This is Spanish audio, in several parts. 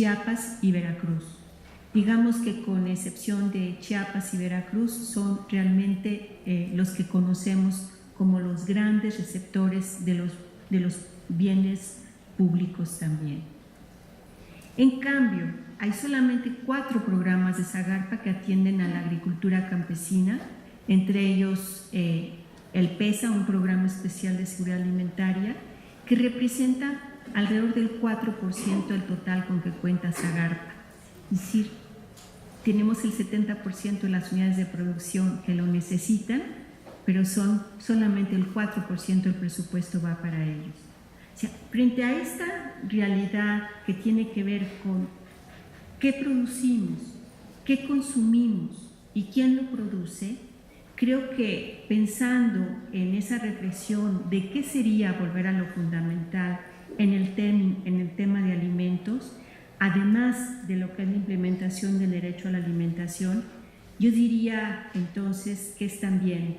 Chiapas y Veracruz. Digamos que con excepción de Chiapas y Veracruz son realmente los que conocemos como los grandes receptores de los bienes públicos también. En cambio, hay solamente 4 programas de Zagarpa que atienden a la agricultura campesina, entre ellos el PESA, un programa especial de seguridad alimentaria, que representa alrededor del 4% del total con que cuenta Zagarpa. Es decir, tenemos el 70% de las unidades de producción que lo necesitan, pero solamente el 4% del presupuesto va para ellos. O sea, frente a esta realidad que tiene que ver con qué producimos, qué consumimos y quién lo produce, creo que pensando en esa reflexión de qué sería volver a lo fundamental en el tema de alimentos, además de lo que es la implementación del derecho a la alimentación, yo diría entonces que es también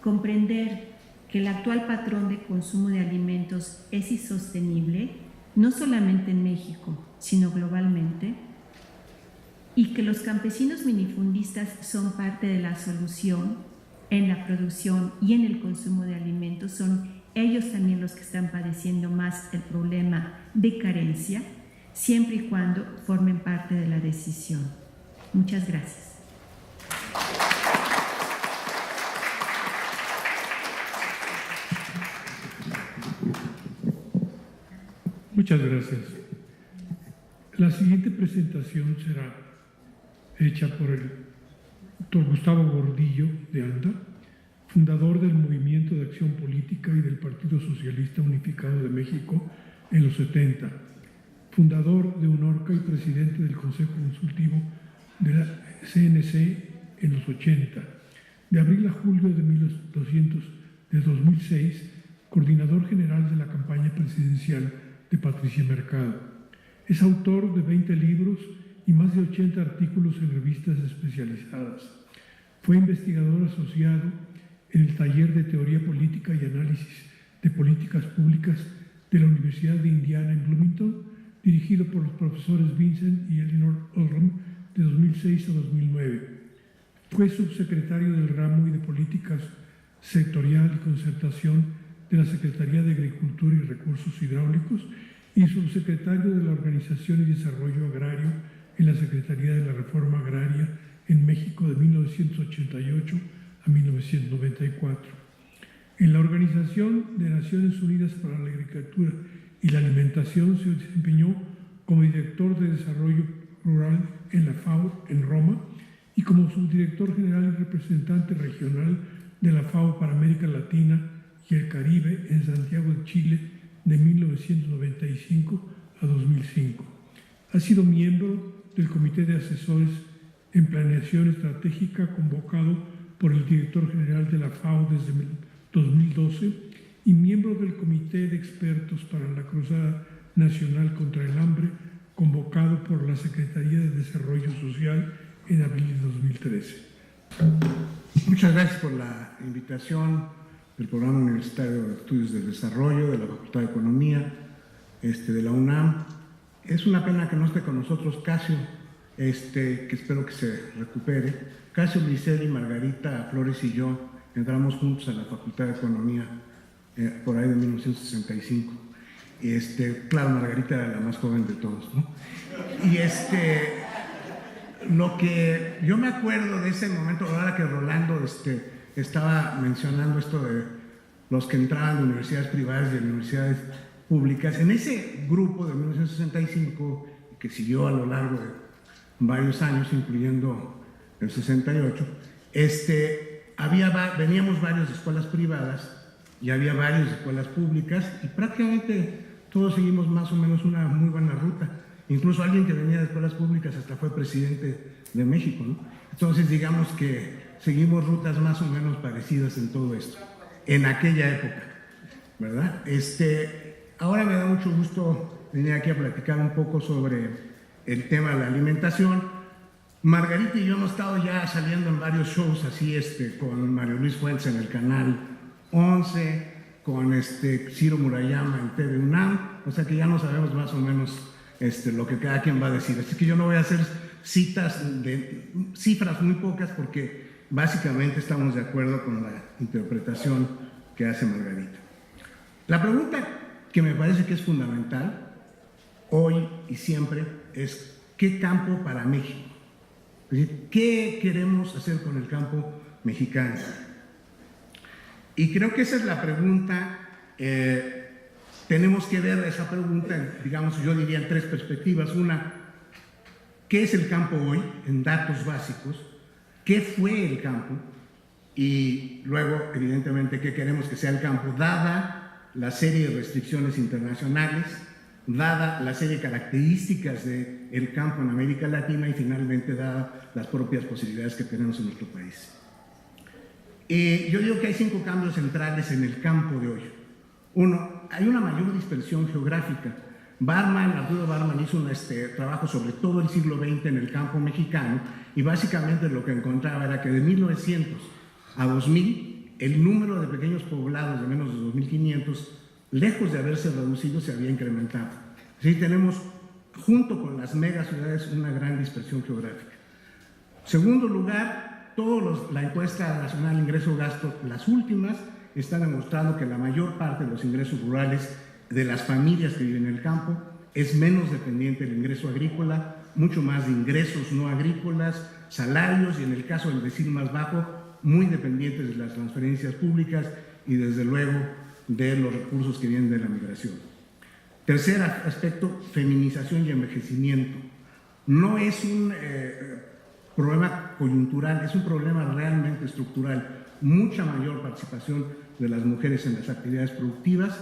comprender que el actual patrón de consumo de alimentos es insostenible, no solamente en México, sino globalmente, y que los campesinos minifundistas son parte de la solución en la producción y en el consumo de alimentos. Son ellos también los que están padeciendo más el problema de carencia, siempre y cuando formen parte de la decisión. Muchas gracias. Muchas gracias. La siguiente presentación será hecha por el doctor Gustavo Gordillo de Anda, fundador del Movimiento de Acción Política y del Partido Socialista Unificado de México en los 70, fundador de UNORCA y presidente del Consejo Consultivo de la CNC en los 80, de abril a julio de 2006, coordinador general de la campaña presidencial de Patricia Mercado. Es autor de 20 libros y más de 80 artículos en revistas especializadas. Fue investigador asociado en el Taller de Teoría Política y Análisis de Políticas Públicas de la Universidad de Indiana en Bloomington, dirigido por los profesores Vincent y Eleanor Oldham de 2006 a 2009. Fue subsecretario del ramo y de Políticas Sectorial y Concertación de la Secretaría de Agricultura y Recursos Hidráulicos y subsecretario de la Organización y Desarrollo Agrario en la Secretaría de la Reforma Agraria en México de 1988 a 1994. En la Organización de Naciones Unidas para la Agricultura y la Alimentación se desempeñó como director de Desarrollo Rural en la FAO en Roma y como subdirector general y representante regional de la FAO para América Latina y el Caribe en Santiago de Chile de 1995 a 2005. Ha sido miembro del Comité de Asesores en Planeación Estratégica convocado por el director general de la FAO desde 2012 y miembro del Comité de Expertos para la Cruzada Nacional contra el Hambre convocado por la Secretaría de Desarrollo Social en abril de 2013. Muchas gracias por la invitación del Programa Universitario de Estudios del Desarrollo, de la Facultad de Economía, de la UNAM. Es una pena que no esté con nosotros Casio, que espero que se recupere. Casio, Liseli, Margarita Flores y yo entramos juntos a la Facultad de Economía por ahí de 1965. Claro, Margarita era la más joven de todos, ¿no? Y lo que yo me acuerdo de ese momento, ahora que Rolando estaba mencionando esto de los que entraban de universidades privadas y de universidades públicas, en ese grupo de 1965, que siguió a lo largo de varios años, incluyendo el 68, veníamos varios de escuelas privadas y había varias escuelas públicas y prácticamente todos seguimos más o menos una muy buena ruta. Incluso alguien que venía de escuelas públicas hasta fue presidente de México, ¿no? Entonces digamos que seguimos rutas más o menos parecidas en todo esto, en aquella época, ¿verdad? Ahora me da mucho gusto venir aquí a platicar un poco sobre el tema de la alimentación. Margarita y yo hemos estado ya saliendo en varios shows así, con Mario Luis Fuentes en el canal 11, con Ciro Murayama en TV UNAM, o sea que ya no sabemos más o menos lo que cada quien va a decir. Así que yo no voy a hacer cifras muy pocas porque básicamente estamos de acuerdo con la interpretación que hace Margarita. La pregunta que me parece que es fundamental hoy y siempre es ¿qué campo para México? Es decir, ¿qué queremos hacer con el campo mexicano? Y creo que esa es la pregunta. Tenemos que ver esa pregunta, digamos, yo diría en tres perspectivas. Una, ¿qué es el campo hoy en datos básicos? ¿Qué fue el campo? Y luego, evidentemente, ¿qué queremos que sea el campo? Dada la serie de restricciones internacionales, dada la serie de características del campo en América Latina y finalmente dada las propias posibilidades que tenemos en nuestro país. Yo digo que hay 5 cambios centrales en el campo de hoy. Uno, hay una mayor dispersión geográfica. Arturo Barman hizo un trabajo sobre todo el siglo XX en el campo mexicano y básicamente lo que encontraba era que de 1900 a 2000 el número de pequeños poblados de menos de 2.500, lejos de haberse reducido, se había incrementado. Así tenemos, junto con las megaciudades, una gran dispersión geográfica. Segundo lugar, la encuesta nacional ingreso-gasto, las últimas, están demostrando que la mayor parte de los ingresos rurales de las familias que viven en el campo es menos dependiente del ingreso agrícola, mucho más de ingresos no agrícolas, salarios y en el caso del decil más bajo, muy dependientes de las transferencias públicas y desde luego de los recursos que vienen de la migración. Tercer aspecto, feminización y envejecimiento. No es un problema coyuntural, es un problema realmente estructural. Mucha mayor participación de las mujeres en las actividades productivas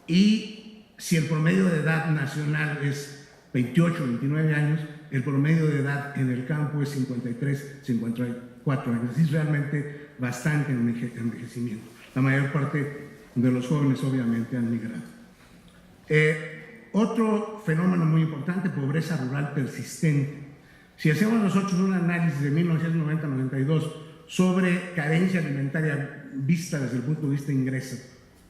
y si el promedio de edad nacional es 28, 29 años, el promedio de edad en el campo es 53, 54 años. Es realmente bastante envejecimiento. La mayor parte de los jóvenes obviamente han migrado. Otro fenómeno muy importante, pobreza rural persistente. Si hacemos nosotros un análisis de 1990-92 sobre carencia alimentaria vista desde el punto de vista de ingreso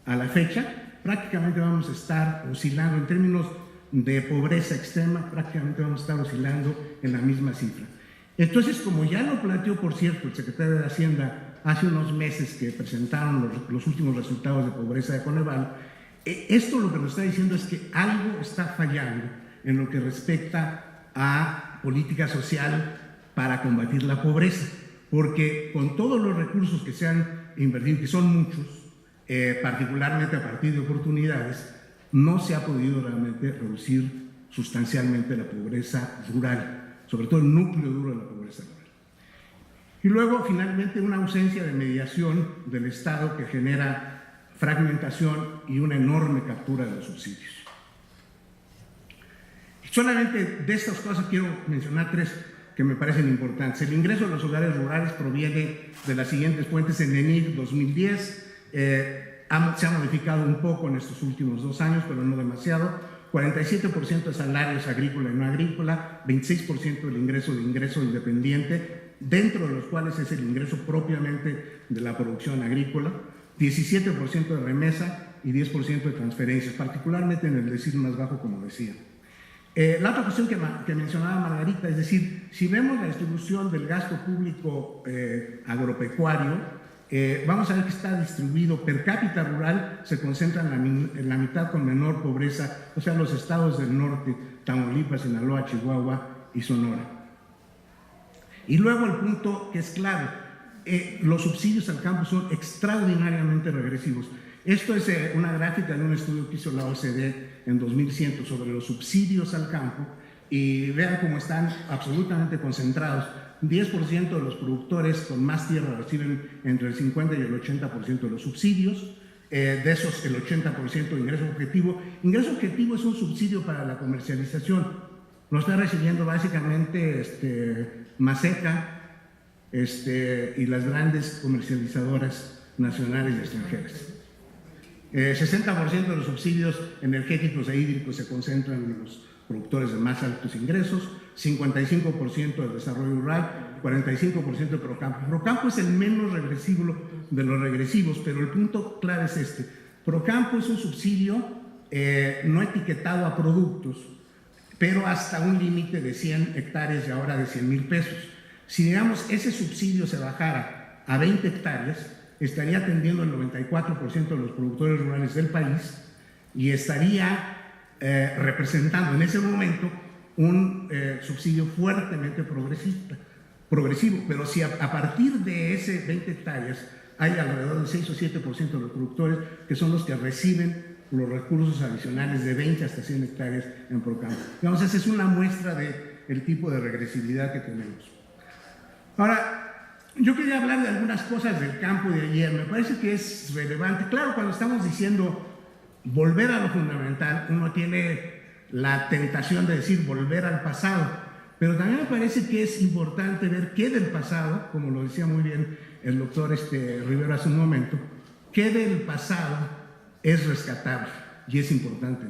a la fecha, prácticamente vamos a estar oscilando en términos de pobreza extrema, prácticamente vamos a estar oscilando en la misma cifra. Entonces, como ya lo planteó, por cierto, el secretario de Hacienda hace unos meses que presentaron los últimos resultados de pobreza de Coneval, esto lo que nos está diciendo es que algo está fallando en lo que respecta a política social para combatir la pobreza, porque con todos los recursos que se han invertido, que son muchos, particularmente a partir de oportunidades, no se ha podido realmente reducir sustancialmente la pobreza rural, sobre todo el núcleo duro de la pobreza rural. Y luego, finalmente, una ausencia de mediación del Estado que genera fragmentación y una enorme captura de los subsidios. Solamente de estas cosas quiero mencionar 3 que me parecen importantes. El ingreso de los hogares rurales proviene de las siguientes fuentes. En ENIC 2010 se ha modificado un poco en estos últimos 2 años, pero no demasiado. 47% de salarios agrícola y no agrícola, 26% del ingreso independiente, dentro de los cuales es el ingreso propiamente de la producción agrícola, 17% de remesa y 10% de transferencias, particularmente en el decil más bajo, como decía. La otra cuestión que mencionaba Margarita, es decir, si vemos la distribución del gasto público agropecuario, vamos a ver que está distribuido per cápita rural, se concentra en la mitad con menor pobreza, o sea, los estados del norte, Tamaulipas, Sinaloa, Chihuahua y Sonora. Y luego el punto que es clave, los subsidios al campo son extraordinariamente regresivos. Esto es una gráfica de un estudio que hizo la OCDE en 2100 sobre los subsidios al campo y vean cómo están absolutamente concentrados. 10% de los productores con más tierra reciben entre el 50 y el 80% de los subsidios. De esos, el 80% de ingreso objetivo. Ingreso objetivo es un subsidio para la comercialización. Lo está recibiendo básicamente Maseca y las grandes comercializadoras nacionales y extranjeras. 60% de los subsidios energéticos e hídricos se concentran en los productores de más altos ingresos, 55% del desarrollo rural, 45% de Procampo. Procampo es el menos regresivo de los regresivos, pero el punto clave es este. Procampo es un subsidio no etiquetado a productos, pero hasta un límite de 100 hectáreas y ahora de 100,000 pesos. Si, digamos, ese subsidio se bajara a 20 hectáreas, estaría atendiendo el 94% de los productores rurales del país y estaría representando en ese momento un subsidio fuertemente progresivo. Pero si a partir de ese 20 hectáreas hay alrededor del 6 o 7% de los productores que son los que reciben los recursos adicionales de 20 hasta 100 hectáreas en Procampo. Digamos, esa es una muestra del tipo de regresividad que tenemos. Ahora, yo quería hablar de algunas cosas del campo de ayer. Me parece que es relevante. Claro, cuando estamos diciendo volver a lo fundamental, uno tiene la tentación de decir volver al pasado, pero también me parece que es importante ver qué del pasado, como lo decía muy bien el doctor Rivero hace un momento, qué del pasado es rescatable y es importante.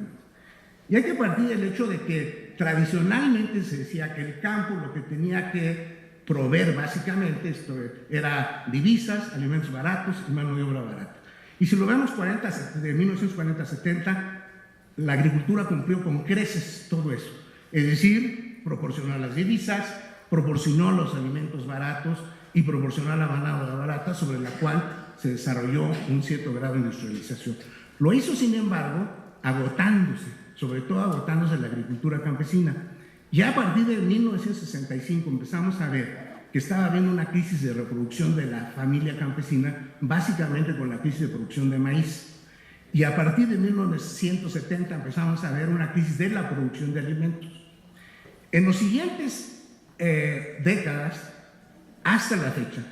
Y hay que partir del hecho de que tradicionalmente se decía que el campo lo que tenía que proveer básicamente era divisas, alimentos baratos y mano de obra barata. Y si lo vemos de 1940 a 70, la agricultura cumplió con creces todo eso. Es decir, proporcionó las divisas, proporcionó los alimentos baratos y proporcionó la mano de obra barata, sobre la cual se desarrolló un cierto grado de industrialización. Lo hizo, sin embargo, sobre todo agotándose la agricultura campesina. Ya a partir de 1965 empezamos a ver que estaba habiendo una crisis de reproducción de la familia campesina, básicamente con la crisis de producción de maíz. Y a partir de 1970 empezamos a ver una crisis de la producción de alimentos. En los siguientes décadas, hasta la fecha,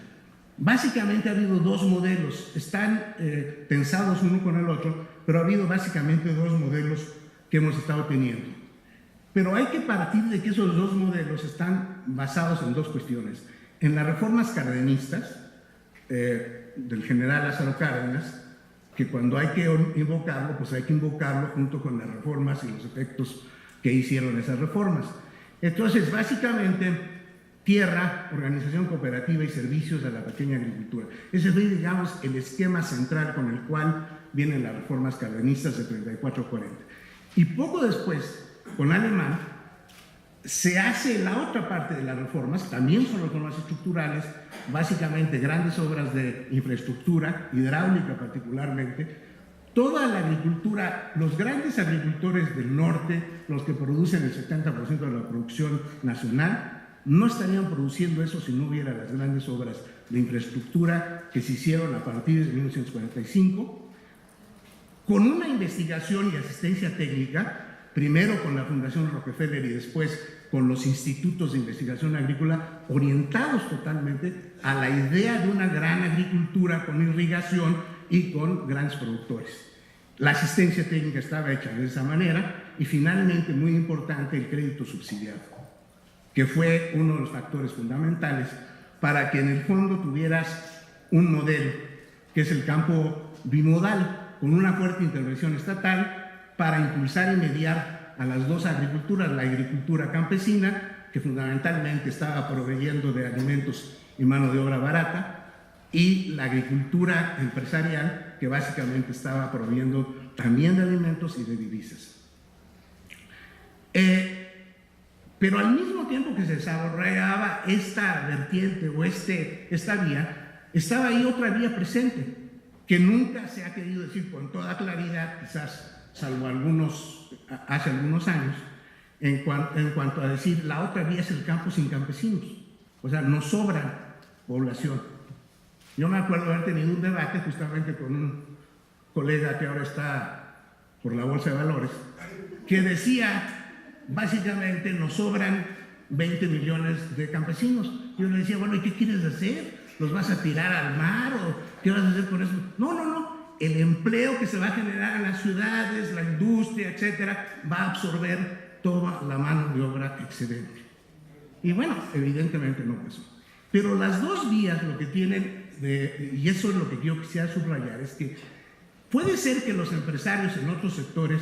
básicamente ha habido dos modelos, están pensados uno con el otro, pero ha habido básicamente dos modelos que hemos estado teniendo. Pero hay que partir de que esos dos modelos están basados en dos cuestiones. En las reformas cardenistas del general Lázaro Cárdenas, que cuando hay que invocarlo, pues hay que invocarlo junto con las reformas y los efectos que hicieron esas reformas. Entonces, básicamente, tierra, organización cooperativa y servicios a la pequeña agricultura. Ese fue, digamos, el esquema central con el cual vienen las reformas cardenistas de 34-40. Y poco después, con Alemán, se hace la otra parte de las reformas, también son reformas estructurales, básicamente grandes obras de infraestructura, hidráulica particularmente. Toda la agricultura, los grandes agricultores del norte, los que producen el 70% de la producción nacional, no estarían produciendo eso si no hubiera las grandes obras de infraestructura que se hicieron a partir de 1945, con una investigación y asistencia técnica, primero con la Fundación Rockefeller y después con los institutos de investigación agrícola, orientados totalmente a la idea de una gran agricultura con irrigación y con grandes productores. La asistencia técnica estaba hecha de esa manera y finalmente, muy importante, el crédito subsidiado, que fue uno de los factores fundamentales para que en el fondo tuvieras un modelo, que es el campo bimodal, con una fuerte intervención estatal para impulsar y mediar a las dos agriculturas, la agricultura campesina, que fundamentalmente estaba proveyendo de alimentos y mano de obra barata, y la agricultura empresarial, que básicamente estaba proveyendo también de alimentos y de divisas. Pero al mismo tiempo que se desarrollaba esta vertiente o esta vía, estaba ahí otra vía presente, que nunca se ha querido decir con toda claridad, quizás salvo hace algunos años, en cuanto a decir la otra vía es el campo sin campesinos. O sea, nos sobra población. Yo me acuerdo haber tenido un debate justamente con un colega que ahora está por la Bolsa de Valores, que decía, básicamente, nos sobran 20 millones de campesinos. Yo le decía, bueno, ¿y qué quieres hacer? ¿Los vas a tirar al mar o qué vas a hacer con eso? No. El empleo que se va a generar en las ciudades, la industria, etcétera, va a absorber toda la mano de obra excedente. Y bueno, evidentemente no pasó. Pero las dos vías lo que tienen, y eso es lo que yo quisiera subrayar, es que puede ser que los empresarios en otros sectores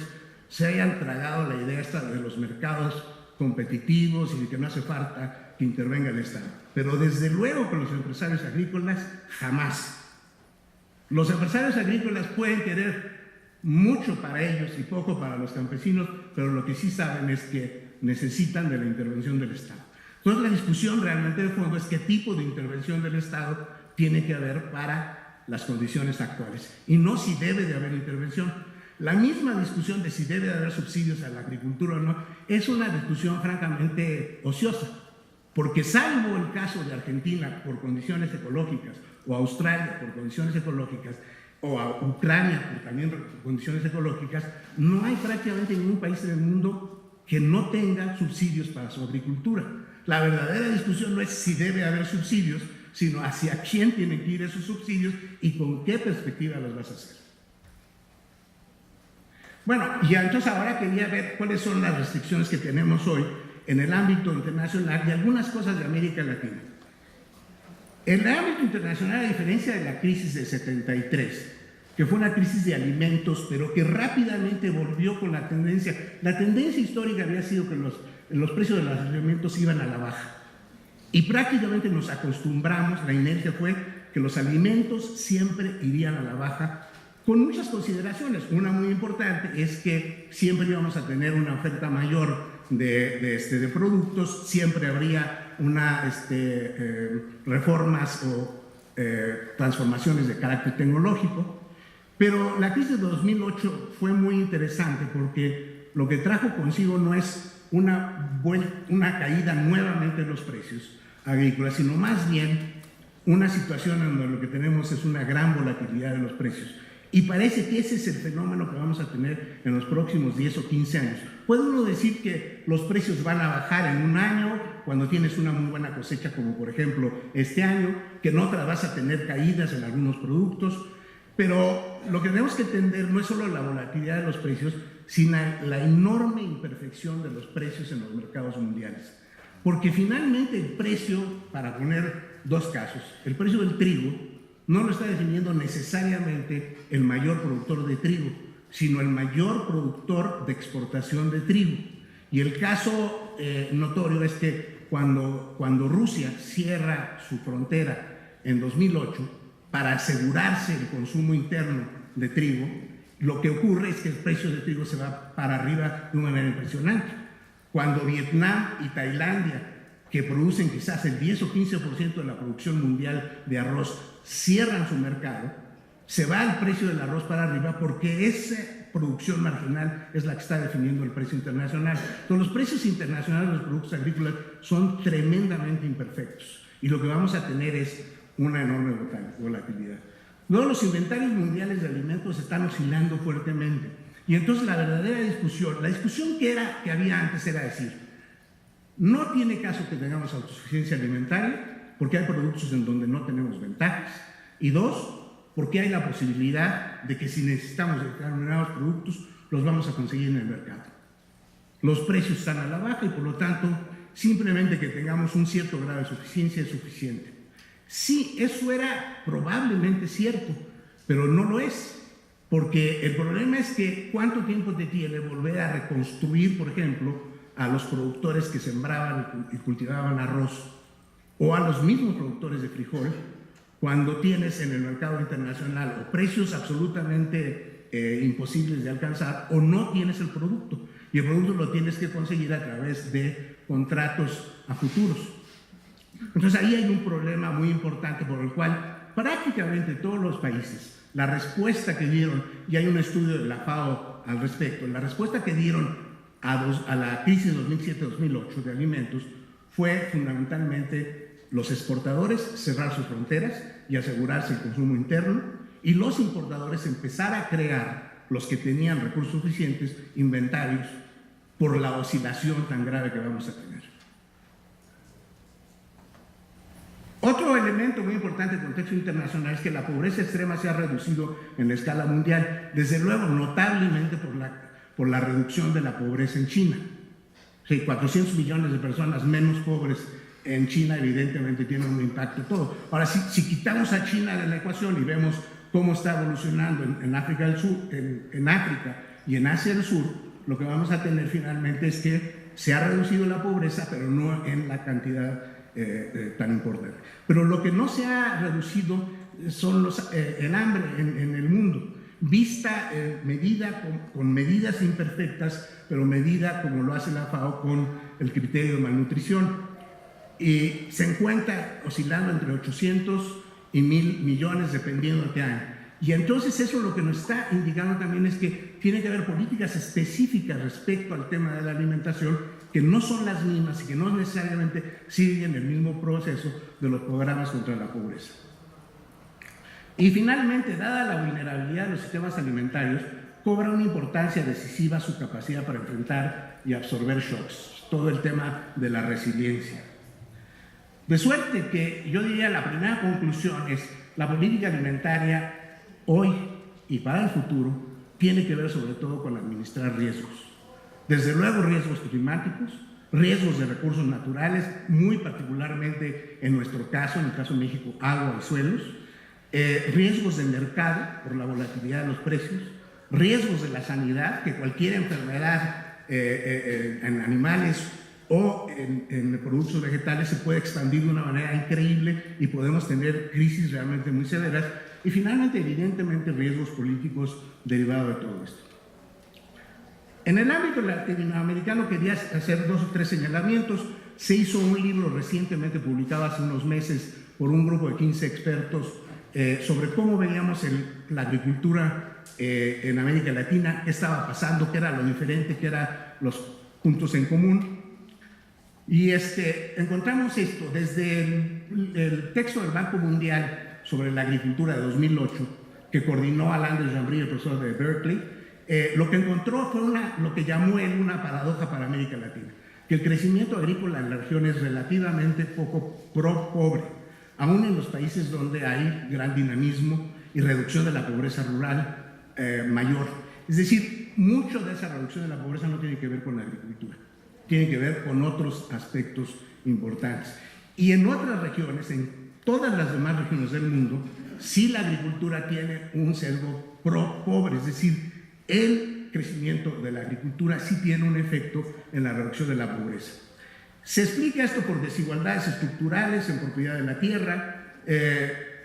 se hayan tragado la idea esta de los mercados competitivos y de que no hace falta que intervenga el Estado. Pero desde luego que los empresarios agrícolas jamás. Los empresarios agrícolas pueden querer mucho para ellos y poco para los campesinos, pero lo que sí saben es que necesitan de la intervención del Estado. Entonces la discusión realmente de fondo es qué tipo de intervención del Estado tiene que haber para las condiciones actuales y no si debe de haber intervención. La misma discusión de si debe de haber subsidios a la agricultura o no es una discusión francamente ociosa, porque salvo el caso de Argentina por condiciones ecológicas, o a Australia por condiciones ecológicas, o a Ucrania por también condiciones ecológicas, no hay prácticamente ningún país en el mundo que no tenga subsidios para su agricultura. La verdadera discusión no es si debe haber subsidios, sino hacia quién tienen que ir esos subsidios y con qué perspectiva los vas a hacer. Bueno, y entonces ahora quería ver cuáles son las restricciones que tenemos hoy en el ámbito internacional y algunas cosas de América Latina. En el ámbito internacional, a diferencia de la crisis de 73, que fue una crisis de alimentos, pero que rápidamente volvió con la tendencia histórica había sido que los precios de los alimentos iban a la baja. Y prácticamente nos acostumbramos, la inercia fue que los alimentos siempre irían a la baja, con muchas consideraciones. Una muy importante es que siempre íbamos a tener una oferta mayor de productos, siempre habría reformas o transformaciones de carácter tecnológico. Pero la crisis de 2008 fue muy interesante porque lo que trajo consigo no es una caída nuevamente en los precios agrícolas, sino más bien una situación en donde lo que tenemos es una gran volatilidad de los precios. Y parece que ese es el fenómeno que vamos a tener en los próximos 10 o 15 años. Puede uno decir que los precios van a bajar en un año cuando tienes una muy buena cosecha, como por ejemplo este año, que en otra vas a tener caídas en algunos productos, pero lo que tenemos que entender no es solo la volatilidad de los precios, sino la enorme imperfección de los precios en los mercados mundiales. Porque finalmente el precio, para poner dos casos, el precio del trigo no lo está definiendo necesariamente el mayor productor de trigo, sino el mayor productor de exportación de trigo. Y el caso notorio es que cuando Rusia cierra su frontera en 2008 para asegurarse el consumo interno de trigo, lo que ocurre es que el precio de trigo se va para arriba de una manera impresionante. Cuando Vietnam y Tailandia, que producen quizás el 10 o 15% de la producción mundial de arroz, cierran su mercado, se va el precio del arroz para arriba porque esa producción marginal es la que está definiendo el precio internacional. Entonces, los precios internacionales de los productos agrícolas son tremendamente imperfectos y lo que vamos a tener es una enorme volatilidad. Luego, los inventarios mundiales de alimentos están oscilando fuertemente y entonces la verdadera discusión, la discusión que había antes era decir, no tiene caso que tengamos autosuficiencia alimentaria porque hay productos en donde no tenemos ventajas. Y dos, porque hay la posibilidad de que si necesitamos determinados productos, los vamos a conseguir en el mercado. Los precios están a la baja y por lo tanto, simplemente que tengamos un cierto grado de suficiencia es suficiente. Sí, eso era probablemente cierto, pero no lo es. Porque el problema es que cuánto tiempo te tiene volver a reconstruir, por ejemplo, a los productores que sembraban y cultivaban arroz o a los mismos productores de frijol cuando tienes en el mercado internacional o precios absolutamente imposibles de alcanzar o no tienes el producto y el producto lo tienes que conseguir a través de contratos a futuros. Entonces ahí hay un problema muy importante por el cual prácticamente todos los países, la respuesta que dieron, y hay un estudio de la FAO al respecto, la respuesta que dieron a la crisis 2007-2008 de alimentos fue fundamentalmente los exportadores cerrar sus fronteras y asegurarse el consumo interno y los importadores empezar a crear, los que tenían recursos suficientes, inventarios por la oscilación tan grave que vamos a tener. Otro elemento muy importante en el contexto internacional es que la pobreza extrema se ha reducido en la escala mundial, desde luego notablemente por la reducción de la pobreza en China. Sí, 400 millones de personas menos pobres en China evidentemente tienen un impacto todo. Ahora, si quitamos a China de la ecuación y vemos cómo está evolucionando en África del Sur, en África y en Asia del Sur, lo que vamos a tener finalmente es que se ha reducido la pobreza, pero no en la cantidad tan importante. Pero lo que no se ha reducido son el hambre en el mundo. vista, medida con medidas imperfectas, pero medida como lo hace la FAO con el criterio de malnutrición. Y se encuentra oscilando entre 800 y 1.000 millones dependiendo de qué año. Y entonces eso lo que nos está indicando también es que tiene que haber políticas específicas respecto al tema de la alimentación que no son las mismas y que no necesariamente siguen el mismo proceso de los programas contra la pobreza. Y finalmente, dada la vulnerabilidad de los sistemas alimentarios, cobra una importancia decisiva su capacidad para enfrentar y absorber shocks, todo el tema de la resiliencia. De suerte que yo diría la primera conclusión es la política alimentaria hoy y para el futuro tiene que ver sobre todo con administrar riesgos. Desde luego riesgos climáticos, riesgos de recursos naturales, muy particularmente en nuestro caso, en el caso de México, agua y suelos, riesgos de mercado por la volatilidad de los precios, riesgos de la sanidad, que cualquier enfermedad en animales o en productos vegetales se puede expandir de una manera increíble y podemos tener crisis realmente muy severas. Y finalmente, evidentemente, riesgos políticos derivados de todo esto. En el ámbito latinoamericano quería hacer 2 o 3 señalamientos. Se hizo un libro recientemente publicado hace unos meses por un grupo de 15 expertos sobre cómo veíamos la agricultura en América Latina, qué estaba pasando, qué era lo diferente, qué eran los puntos en común. Y encontramos esto desde el texto del Banco Mundial sobre la agricultura de 2008, que coordinó Alain de Jambry, el profesor de Berkeley. Lo que encontró fue lo que llamó él una paradoja para América Latina, que el crecimiento agrícola en la región es relativamente poco pobre, aún en los países donde hay gran dinamismo y reducción de la pobreza rural mayor. Es decir, mucho de esa reducción de la pobreza no tiene que ver con la agricultura, tiene que ver con otros aspectos importantes. Y en otras regiones, en todas las demás regiones del mundo, sí la agricultura tiene un sesgo pro-pobre, es decir, el crecimiento de la agricultura sí tiene un efecto en la reducción de la pobreza. Se explica esto por desigualdades estructurales en propiedad de la tierra,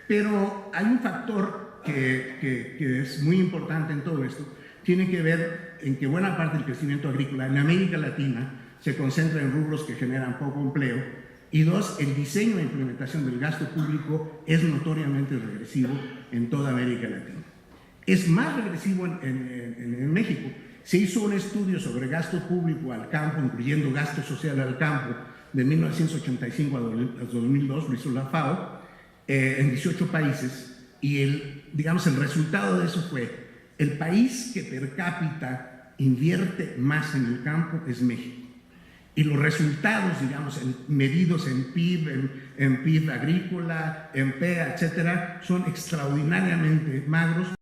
pero hay un factor que es muy importante en todo esto, tiene que ver en que buena parte del crecimiento agrícola en América Latina se concentra en rubros que generan poco empleo, y 2, el diseño e implementación del gasto público es notoriamente regresivo en toda América Latina. Es más regresivo en México. Se hizo un estudio sobre gasto público al campo, incluyendo gasto social al campo, de 1985 a 2002, lo hizo la FAO, en 18 países, y el resultado de eso fue, el país que per cápita invierte más en el campo es México. Y los resultados, medidos en PIB, en PIB agrícola, en PEA, etcétera, son extraordinariamente magros.